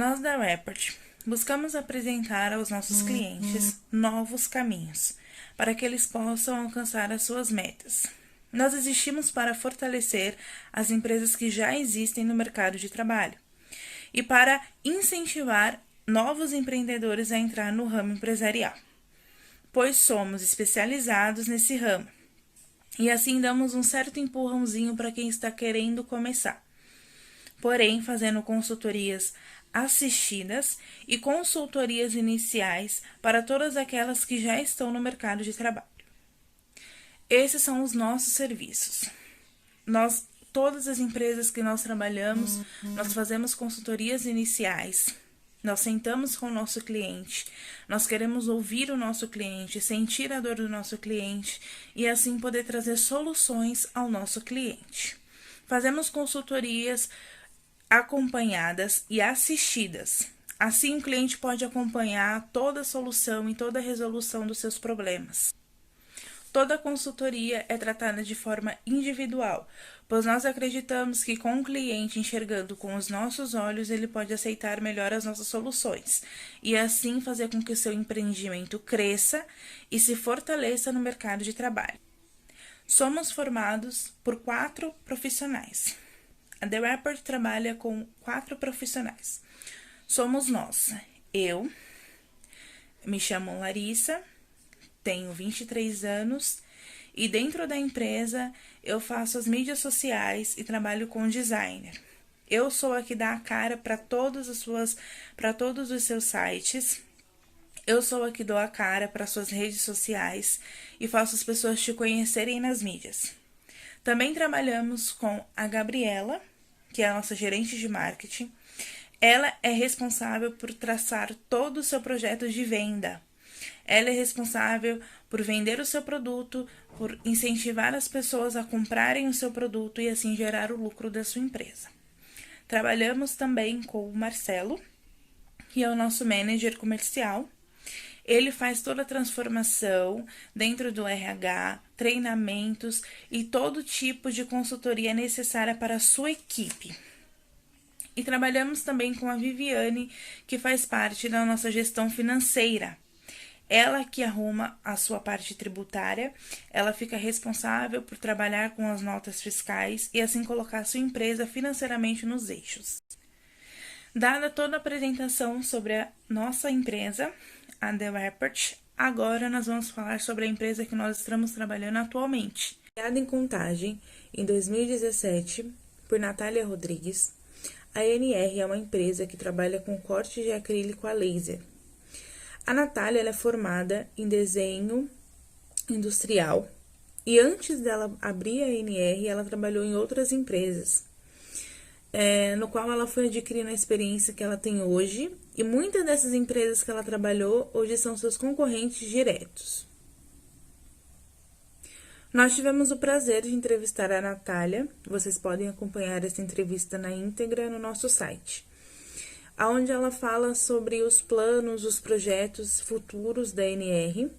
Nós da Report buscamos apresentar aos nossos clientes novos caminhos para que eles possam alcançar as suas metas. Nós existimos para fortalecer as empresas que já existem no mercado de trabalho e para incentivar novos empreendedores a entrar no ramo empresarial, pois somos especializados nesse ramo e assim damos um certo empurrãozinho para quem está querendo começar. Porém, fazendo consultorias assistidas e consultorias iniciais para todas aquelas que já estão no mercado de trabalho. Esses são os nossos serviços. Todas as empresas que nós trabalhamos, nós fazemos consultorias iniciais. Nós sentamos com o nosso cliente, nós queremos ouvir o nosso cliente, sentir a dor do nosso cliente e assim poder trazer soluções ao nosso cliente. Fazemos consultorias acompanhadas e assistidas. Assim, o cliente pode acompanhar toda a solução e toda a resolução dos seus problemas. Toda consultoria é tratada de forma individual, pois nós acreditamos que com o cliente enxergando com os nossos olhos, ele pode aceitar melhor as nossas soluções e assim fazer com que o seu empreendimento cresça e se fortaleça no mercado de trabalho. Somos formados por 4 profissionais. A The Report trabalha com 4 profissionais. Somos nós. Eu me chamo Larissa, tenho 23 anos e dentro da empresa eu faço as mídias sociais e trabalho com designer. Eu sou a que dá a cara para todos os seus sites. Eu sou a que dou a cara para suas redes sociais e faço as pessoas te conhecerem nas mídias. Também trabalhamos com a Gabriela, que é a nossa gerente de marketing. Ela é responsável por traçar todo o seu projeto de venda. Ela é responsável por vender o seu produto, por incentivar as pessoas a comprarem o seu produto e assim gerar o lucro da sua empresa. Trabalhamos também com o Marcelo, que é o nosso manager comercial. Ele faz toda a transformação dentro do RH, treinamentos e todo tipo de consultoria necessária para a sua equipe. E trabalhamos também com a Viviane, que faz parte da nossa gestão financeira. Ela que arruma a sua parte tributária, ela fica responsável por trabalhar com as notas fiscais e assim colocar a sua empresa financeiramente nos eixos. Dada toda a apresentação sobre a nossa empresa, a The Report, agora nós vamos falar sobre a empresa que nós estamos trabalhando atualmente. Criada em Contagem, em 2017, por Natália Rodrigues, a NR é uma empresa que trabalha com corte de acrílico a laser. A Natália ela é formada em desenho industrial e antes dela abrir a NR, ela trabalhou em outras empresas, no qual ela foi adquirindo a experiência que ela tem hoje e muitas dessas empresas que ela trabalhou hoje são seus concorrentes diretos. Nós tivemos o prazer de entrevistar a Natália, vocês podem acompanhar essa entrevista na íntegra no nosso site, onde ela fala sobre os planos, os projetos futuros da NR,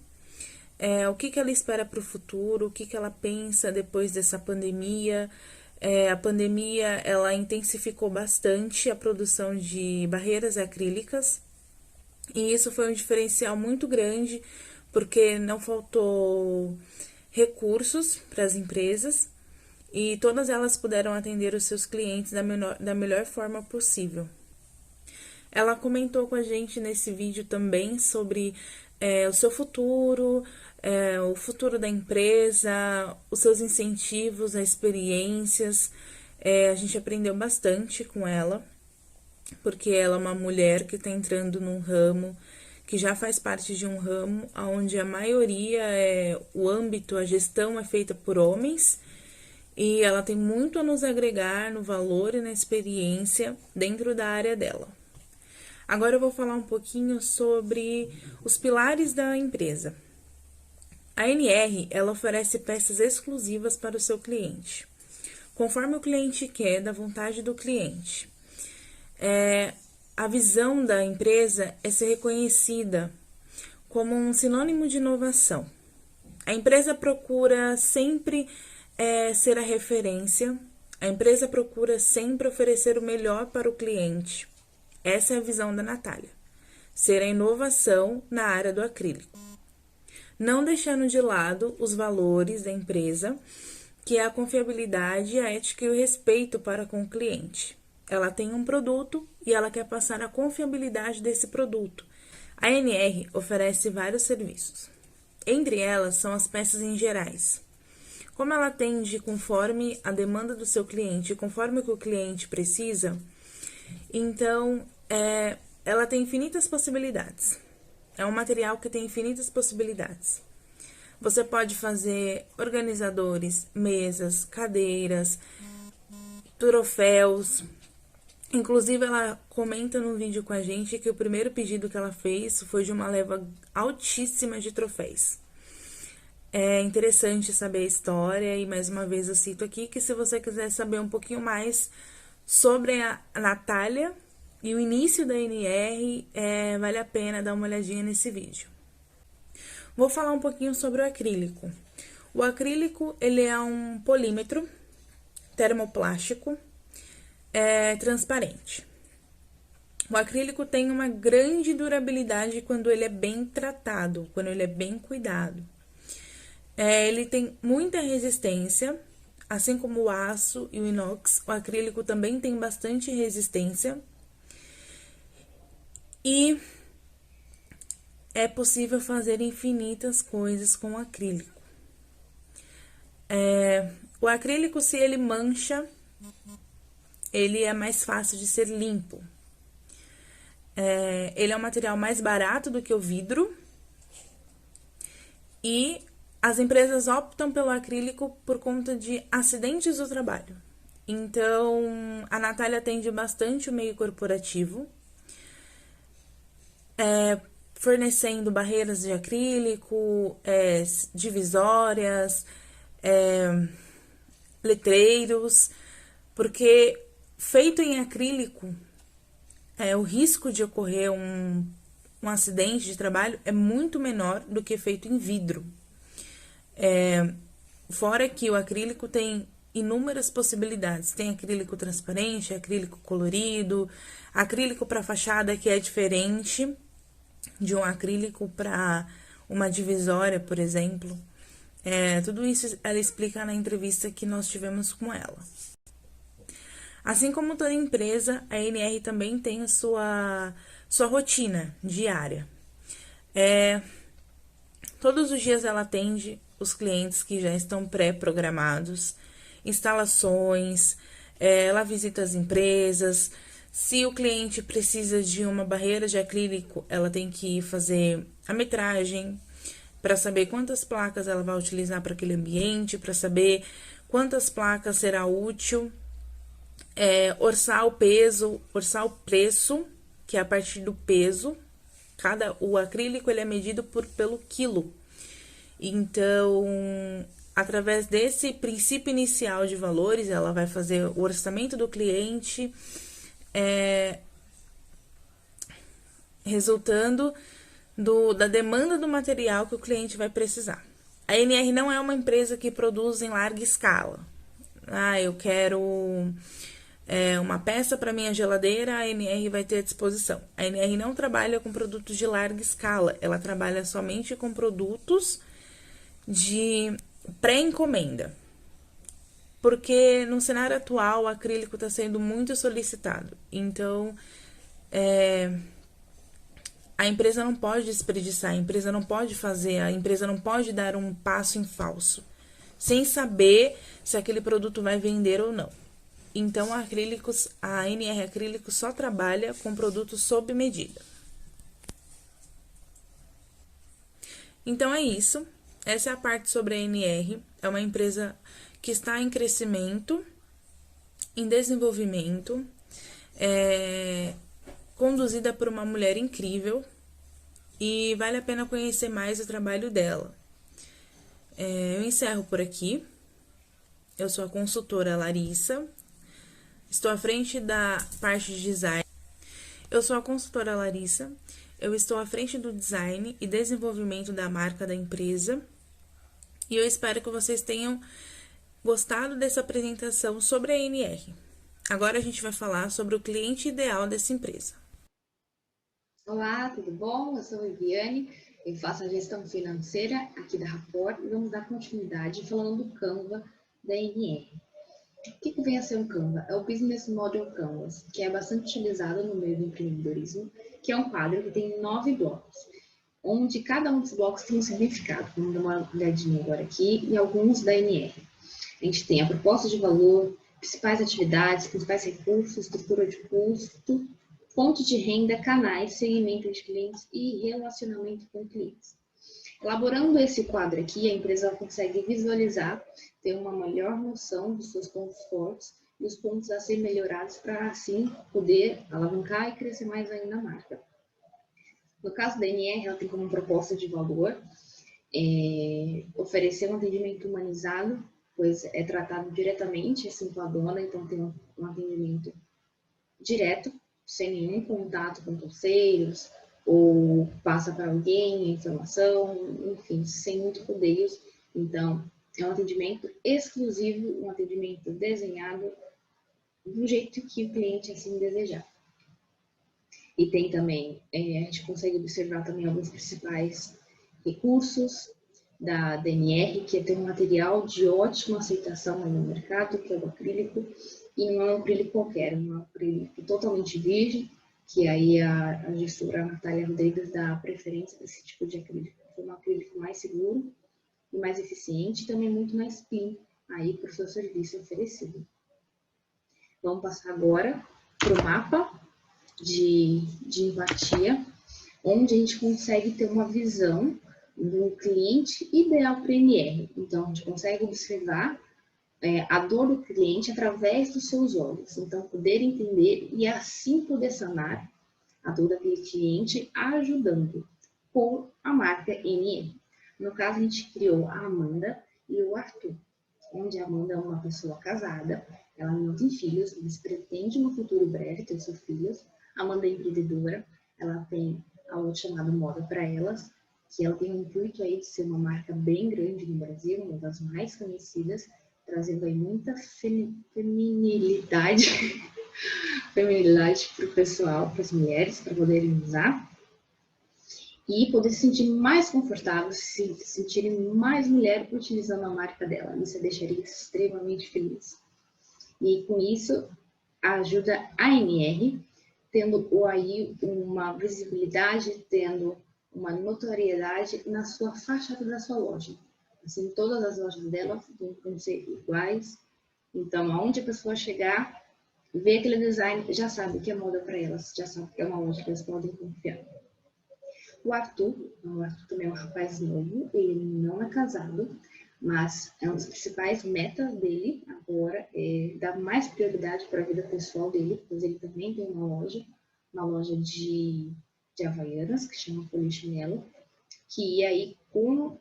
o que ela espera para o futuro, o que ela pensa depois dessa pandemia. A pandemia ela intensificou bastante a produção de barreiras acrílicas e isso foi um diferencial muito grande porque não faltou recursos para as empresas e todas elas puderam atender os seus clientes da melhor forma possível. Ela comentou com a gente nesse vídeo também sobre o seu futuro, o futuro da empresa, os seus incentivos, as experiências. A gente aprendeu bastante com ela, porque ela é uma mulher que está entrando num ramo, que já faz parte de um ramo onde a maioria, o âmbito, a gestão é feita por homens, e ela tem muito a nos agregar no valor e na experiência dentro da área dela. Agora eu vou falar um pouquinho sobre os pilares da empresa. A NR, ela oferece peças exclusivas para o seu cliente, conforme o cliente quer, da vontade do cliente. A visão da empresa é ser reconhecida como um sinônimo de inovação. A empresa procura sempre ser a referência, a empresa procura sempre oferecer o melhor para o cliente. Essa é a visão da Natália: ser a inovação na área do acrílico, não deixando de lado os valores da empresa, que é a confiabilidade, a ética e o respeito para com o cliente. Ela tem um produto e ela quer passar a confiabilidade desse produto. A NR oferece vários serviços. Entre elas são as peças em gerais. Como ela atende conforme a demanda do seu cliente, conforme o que o cliente precisa, então ela tem infinitas possibilidades. É um material que tem infinitas possibilidades. Você pode fazer organizadores, mesas, cadeiras, troféus. Inclusive, ela comenta no vídeo com a gente que o primeiro pedido que ela fez foi de uma leva altíssima de troféus. É interessante saber a história e, mais uma vez, eu cito aqui que se você quiser saber um pouquinho mais sobre a Natália e o início da NR, vale a pena dar uma olhadinha nesse vídeo. Vou falar um pouquinho sobre o acrílico. O acrílico, ele é um polímetro termoplástico transparente. O acrílico tem uma grande durabilidade quando ele é bem tratado, quando ele é bem cuidado. Ele tem muita resistência, assim como o aço e o inox. O acrílico também tem bastante resistência. E é possível fazer infinitas coisas com o acrílico. O acrílico, se ele mancha, ele é mais fácil de ser limpo. Ele é um material mais barato do que o vidro. E as empresas optam pelo acrílico por conta de acidentes do trabalho. Então, a Natália atende bastante o meio corporativo, fornecendo barreiras de acrílico, divisórias, letreiros, porque feito em acrílico, o risco de ocorrer um acidente de trabalho é muito menor do que feito em vidro. Fora que o acrílico tem inúmeras possibilidades. Tem acrílico transparente, acrílico colorido, acrílico para fachada, que é diferente de um acrílico para uma divisória, por exemplo. Tudo isso ela explica na entrevista que nós tivemos com ela. Assim como toda empresa, a NR também tem a sua rotina diária. Todos os dias ela atende os clientes que já estão pré-programados, instalações, ela visita as empresas. Se o cliente precisa de uma barreira de acrílico, ela tem que fazer a metragem para saber quantas placas ela vai utilizar para aquele ambiente, para saber quantas placas será útil, orçar o peso, orçar o preço, que é a partir do peso. O acrílico ele é medido pelo quilo. Então, através desse princípio inicial de valores, ela vai fazer o orçamento do cliente, resultando da demanda do material que o cliente vai precisar. A NR não é uma empresa que produz em larga escala. Eu quero uma peça para minha geladeira, a NR vai ter à disposição. A NR não trabalha com produtos de larga escala, ela trabalha somente com produtos de pré-encomenda. Porque no cenário atual, o acrílico está sendo muito solicitado. Então, a empresa não pode desperdiçar, a empresa não pode dar um passo em falso, sem saber se aquele produto vai vender ou não. Então, a NR Acrílicos só trabalha com produtos sob medida. Então, é isso. Essa é a parte sobre a NR. É uma empresa que está em crescimento, em desenvolvimento, conduzida por uma mulher incrível, e vale a pena conhecer mais o trabalho dela. Eu encerro por aqui. Eu sou a consultora Larissa, estou à frente da parte de design. Eu sou a consultora Larissa, eu estou à frente do design e desenvolvimento da marca da empresa, e eu espero que vocês tenham gostado dessa apresentação sobre a NR. Agora a gente vai falar sobre o cliente ideal dessa empresa. Olá, tudo bom? Eu sou a Viviane, eu faço a gestão financeira aqui da Rapport e vamos dar continuidade falando do Canva da NR. O que vem a ser um Canva? É o Business Model Canvas, que é bastante utilizado no meio do empreendedorismo, que é um quadro que tem 9 blocos, onde cada um dos blocos tem um significado. Vamos dar uma olhadinha agora aqui em alguns da NR. A gente tem a proposta de valor, principais atividades, principais recursos, estrutura de custo, fonte de renda, canais, segmento de clientes e relacionamento com clientes. Elaborando esse quadro aqui, a empresa consegue visualizar, ter uma melhor noção dos seus pontos fortes e os pontos a ser melhorados para, assim, poder alavancar e crescer mais ainda a marca. No caso da NR, ela tem como proposta de valor oferecer um atendimento humanizado, pois é tratado diretamente assim com a dona, então tem um atendimento direto, sem nenhum contato com terceiros, ou passa para alguém a informação, enfim, sem muito rodeios. Então, é um atendimento exclusivo, um atendimento desenhado do jeito que o cliente assim desejar. E tem também, a gente consegue observar também alguns principais recursos da DNR, que tem um material de ótima aceitação no mercado, que é o acrílico, e não é um acrílico qualquer, é um acrílico totalmente virgem, que aí a gestora Natália Rodrigues dá preferência para esse tipo de acrílico, que é um acrílico mais seguro e mais eficiente, e também muito mais clean aí para o seu serviço oferecido. Vamos passar agora para o mapa de empatia, onde a gente consegue ter uma visão do cliente ideal para a NR. Então, a gente consegue observar a dor do cliente através dos seus olhos. Então, poder entender e assim poder sanar a dor daquele cliente, ajudando por a marca NR. No caso, a gente criou a Amanda e o Arthur, onde a Amanda é uma pessoa casada, ela não tem filhos, mas pretende no futuro breve ter seus filhos. A Amanda é empreendedora, ela tem algo chamado Moda para Elas, que ela tem o intuito aí de ser uma marca bem grande no Brasil, uma das mais conhecidas, trazendo aí muita feminilidade para o pessoal, para as mulheres, para poderem usar e poder se sentir mais confortável, se sentirem mais mulher utilizando a marca dela. Isso deixaria extremamente feliz. E com isso, ajuda a NR, tendo aí uma visibilidade, tendo uma notoriedade na sua fachada da sua loja. Assim, todas as lojas dela vão ser iguais. Então, aonde a pessoa chegar, ver aquele design, já sabe que é moda para elas, já sabe que é uma loja que elas podem confiar. O Arthur também é um rapaz novo, ele não é casado, mas é uma das principais metas dele agora é dar mais prioridade para a vida pessoal dele, pois ele também tem uma loja de Havaianas, que chama Polichinelo, que aí com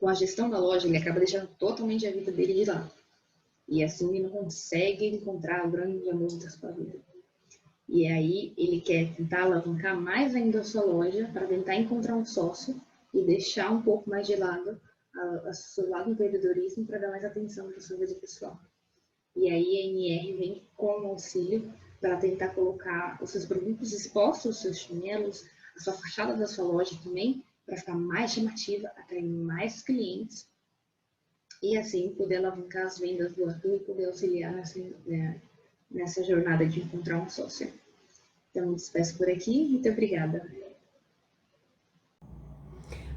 a gestão da loja, ele acaba deixando totalmente a vida dele de lado. E assim ele não consegue encontrar o grande amor da sua vida. E aí ele quer tentar alavancar mais ainda a sua loja para tentar encontrar um sócio e deixar um pouco mais de lado o seu lado empreendedorismo para dar mais atenção para a sua vida pessoal. E aí a NR vem com um auxílio para tentar colocar os seus produtos expostos, os seus chinelos, a sua fachada da sua loja também, para ficar mais chamativa, atrair mais clientes e assim poder alavancar as vendas do Arthur e poder auxiliar nessa jornada de encontrar um sócio. Então, me despeço por aqui. Muito obrigada.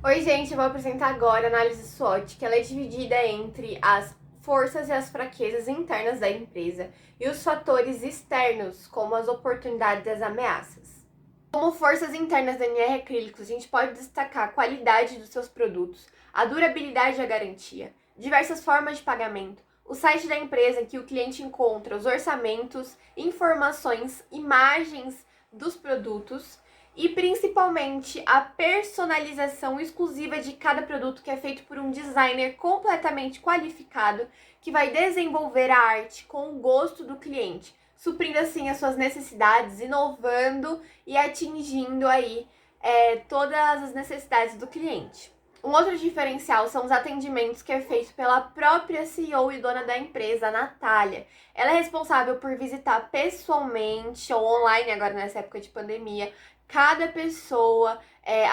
Oi, gente, eu vou apresentar agora a análise SWOT, que ela é dividida entre as forças e as fraquezas internas da empresa e os fatores externos, como as oportunidades e as ameaças. Como forças internas da NR Acrílicos, a gente pode destacar a qualidade dos seus produtos, a durabilidade e a garantia, diversas formas de pagamento, o site da empresa em que o cliente encontra os orçamentos, informações, imagens dos produtos e principalmente a personalização exclusiva de cada produto, que é feito por um designer completamente qualificado que vai desenvolver a arte com o gosto do cliente, suprindo assim as suas necessidades, inovando e atingindo aí todas as necessidades do cliente. Um outro diferencial são os atendimentos que é feito pela própria CEO e dona da empresa, a Natália. Ela é responsável por visitar pessoalmente ou online, agora nessa época de pandemia, cada pessoa,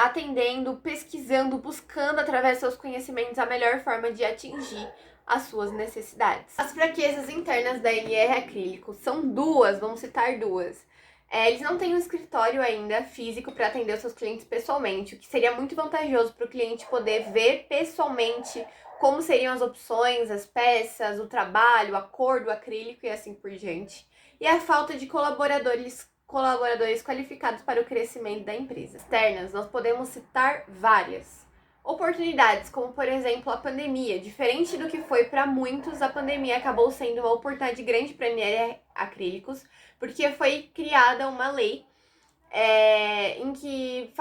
atendendo, pesquisando, buscando através dos seus conhecimentos a melhor forma de atingir as suas necessidades. As fraquezas internas da NR Acrílico são duas, vamos citar duas. Eles não têm um escritório ainda físico para atender os seus clientes pessoalmente, o que seria muito vantajoso para o cliente poder ver pessoalmente como seriam as opções, as peças, o trabalho, a cor do acrílico e assim por diante. E a falta de colaboradores qualificados para o crescimento da empresa. Externas, nós podemos citar várias. Oportunidades, como por exemplo a pandemia. Diferente do que foi para muitos, a pandemia acabou sendo uma oportunidade grande para a NR Acrílicos, porque foi criada uma lei em que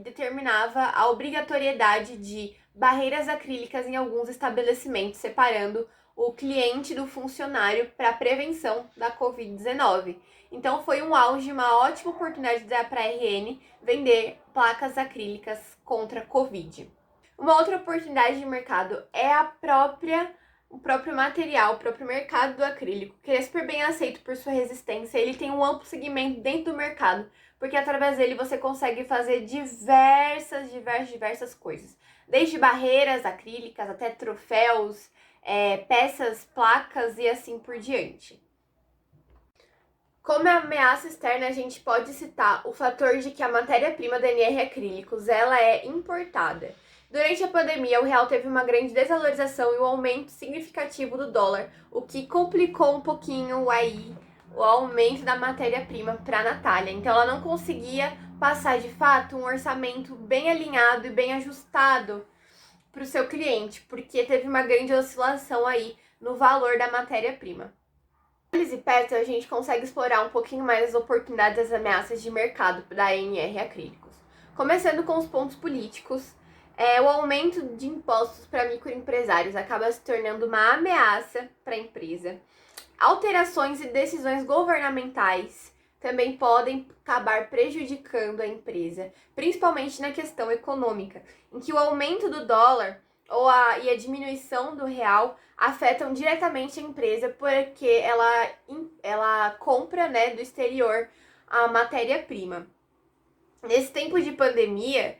determinava a obrigatoriedade de barreiras acrílicas em alguns estabelecimentos, separando o cliente do funcionário para a prevenção da Covid-19. Então foi um auge, uma ótima oportunidade para a RN vender placas acrílicas contra a Covid. Uma outra oportunidade de mercado é o próprio material, o próprio mercado do acrílico, que é super bem aceito por sua resistência. Ele tem um amplo segmento dentro do mercado, porque através dele você consegue fazer diversas coisas. Desde barreiras acrílicas até troféus, peças, placas e assim por diante. Como ameaça externa, a gente pode citar o fator de que a matéria-prima da NR Acrílicos ela é importada. Durante a pandemia, o real teve uma grande desvalorização e um aumento significativo do dólar, o que complicou um pouquinho aí o aumento da matéria-prima para a Natália. Então, ela não conseguia passar, de fato, um orçamento bem alinhado e bem ajustado para o seu cliente, porque teve uma grande oscilação aí no valor da matéria-prima. Na análise perto, a gente consegue explorar um pouquinho mais as oportunidades e as ameaças de mercado da NR Acrílicos. Começando com os pontos políticos, o aumento de impostos para microempresários acaba se tornando uma ameaça para a empresa. Alterações e decisões governamentais também podem acabar prejudicando a empresa, principalmente na questão econômica, em que o aumento do dólar e a diminuição do real afetam diretamente a empresa, porque ela compra, do exterior a matéria-prima. Nesse tempo de pandemia,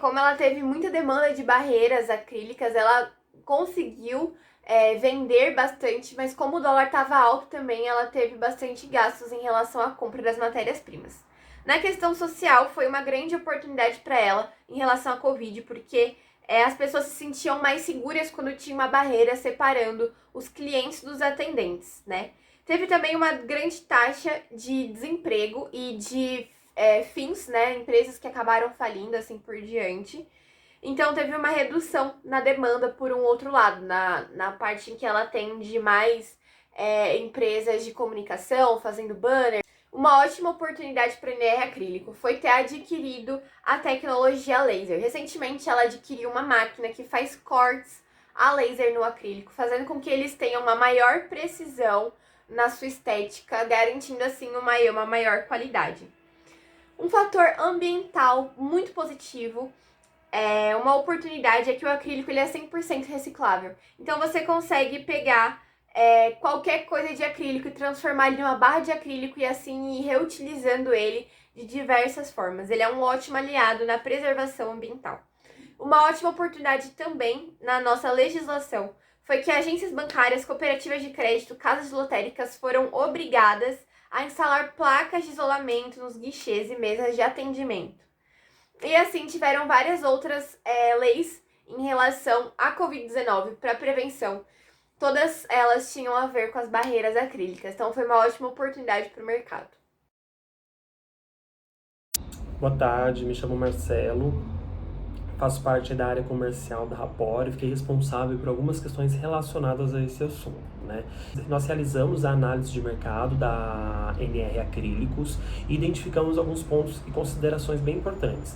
como ela teve muita demanda de barreiras acrílicas, ela conseguiu vender bastante, mas como o dólar estava alto também, ela teve bastante gastos em relação à compra das matérias-primas. Na questão social, foi uma grande oportunidade para ela em relação à Covid, porque as pessoas se sentiam mais seguras quando tinha uma barreira separando os clientes dos atendentes, né? Teve também uma grande taxa de desemprego e de fins, empresas que acabaram falindo, assim por diante. Então, teve uma redução na demanda por um outro lado, na parte em que ela atende mais empresas de comunicação, fazendo banner. Uma ótima oportunidade para a NR Acrílico foi ter adquirido a tecnologia laser. Recentemente, ela adquiriu uma máquina que faz cortes a laser no acrílico, fazendo com que eles tenham uma maior precisão na sua estética, garantindo assim uma maior qualidade. Um fator ambiental muito positivo, uma oportunidade é que o acrílico ele é 100% reciclável. Então você consegue pegar qualquer coisa de acrílico e transformar ele em uma barra de acrílico e assim ir reutilizando ele de diversas formas. Ele é um ótimo aliado na preservação ambiental. Uma ótima oportunidade também na nossa legislação foi que agências bancárias, cooperativas de crédito, casas lotéricas foram obrigadas a instalar placas de isolamento nos guichês e mesas de atendimento. E assim tiveram várias outras leis em relação à Covid-19 para prevenção. Todas elas tinham a ver com as barreiras acrílicas, então foi uma ótima oportunidade para o mercado. Boa tarde, me chamo Marcelo, faço parte da área comercial da Rapor e fiquei responsável por algumas questões relacionadas a esse assunto, Nós realizamos a análise de mercado da NR Acrílicos e identificamos alguns pontos e considerações bem importantes,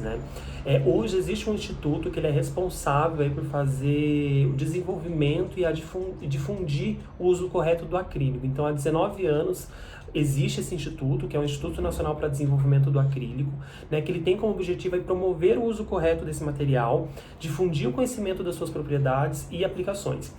Hoje existe um instituto que ele é responsável aí por fazer o desenvolvimento e difundir o uso correto do acrílico. Então, há 19 anos, existe esse instituto, que é o Instituto Nacional para Desenvolvimento do Acrílico, que ele tem como objetivo aí promover o uso correto desse material material, difundir o conhecimento das suas propriedades e aplicações.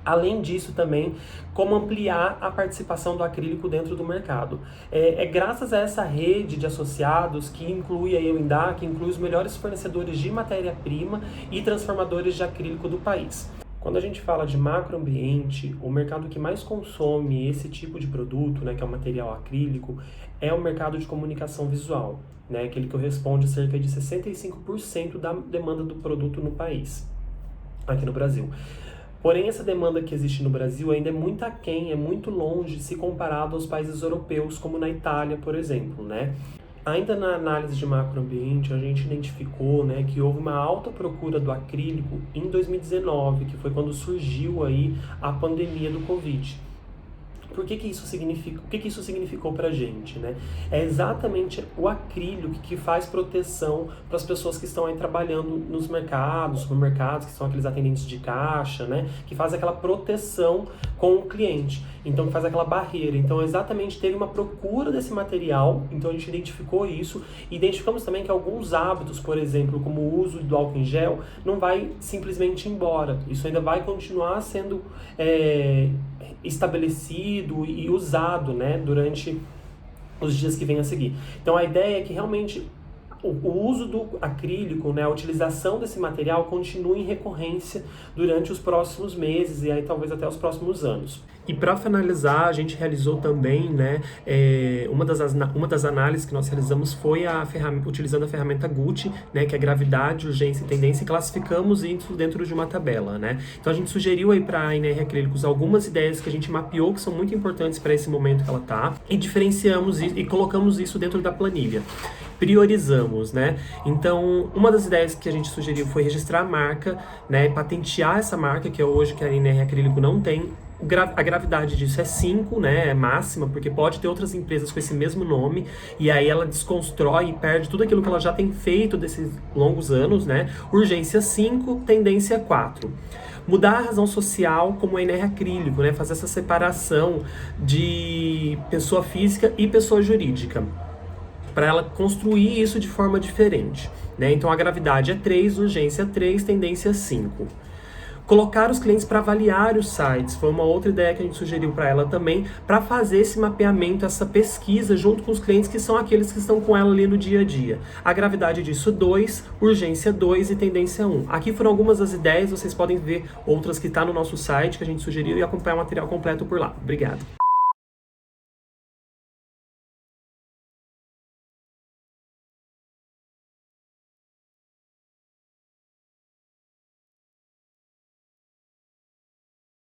Além disso também, como ampliar a participação do acrílico dentro do mercado. É graças a essa rede de associados, que inclui a Ewindá, que inclui os melhores fornecedores de matéria-prima e transformadores de acrílico do país. Quando a gente fala de macroambiente, o mercado que mais consome esse tipo de produto, né, que é o material acrílico, é o mercado de comunicação visual, né, aquele que corresponde a cerca de 65% da demanda do produto no país, aqui no Brasil. Porém, essa demanda que existe no Brasil ainda é muito aquém, é muito longe se comparado aos países europeus, como na Itália, por exemplo, né? Ainda na análise de macroambiente, a gente identificou, né, que houve uma alta procura do acrílico em 2019, que foi quando surgiu aí a pandemia do Covid. O que isso significou pra gente, né? É exatamente o acrílico que faz proteção para as pessoas que estão aí trabalhando nos mercados, supermercados, que são aqueles atendentes de caixa, né? Que faz aquela proteção com o cliente. Então, que faz aquela barreira. Então, exatamente teve uma procura desse material, então a gente identificou isso. E identificamos também que alguns hábitos, por exemplo, como o uso do álcool em gel, não vai simplesmente embora. Isso ainda vai continuar sendo estabelecido e usado, né, durante os dias que vêm a seguir. Então a ideia é que realmente o uso do acrílico, né, a utilização desse material continue em recorrência durante os próximos meses e aí talvez até os próximos anos. E para finalizar, a gente realizou também, né, uma das análises que nós realizamos foi utilizando a ferramenta GUT, né, que é gravidade, urgência e tendência, e classificamos isso dentro de uma tabela, né. Então a gente sugeriu aí para a NR Acrílicos algumas ideias que a gente mapeou que são muito importantes para esse momento que ela tá, e diferenciamos isso e colocamos isso dentro da planilha. Priorizamos, né? Então, uma das ideias que a gente sugeriu foi registrar a marca, né, patentear essa marca, que é hoje que a NR Acrílico não tem. A gravidade disso é 5, né, é máxima, porque pode ter outras empresas com esse mesmo nome, e aí ela desconstrói e perde tudo aquilo que ela já tem feito desses longos anos, né? Urgência 5, tendência 4. Mudar a razão social como a NR Acrílico, né? Fazer essa separação de pessoa física e pessoa jurídica, para ela construir isso de forma diferente, né? Então a gravidade é 3, urgência 3, tendência 5. Colocar os clientes para avaliar os sites foi uma outra ideia que a gente sugeriu para ela também, para fazer esse mapeamento, essa pesquisa junto com os clientes que são aqueles que estão com ela ali no dia a dia. A gravidade disso 2, urgência 2 e tendência 1. Aqui foram algumas das ideias, vocês podem ver outras que estão no nosso site que a gente sugeriu e acompanhar o material completo por lá. Obrigado.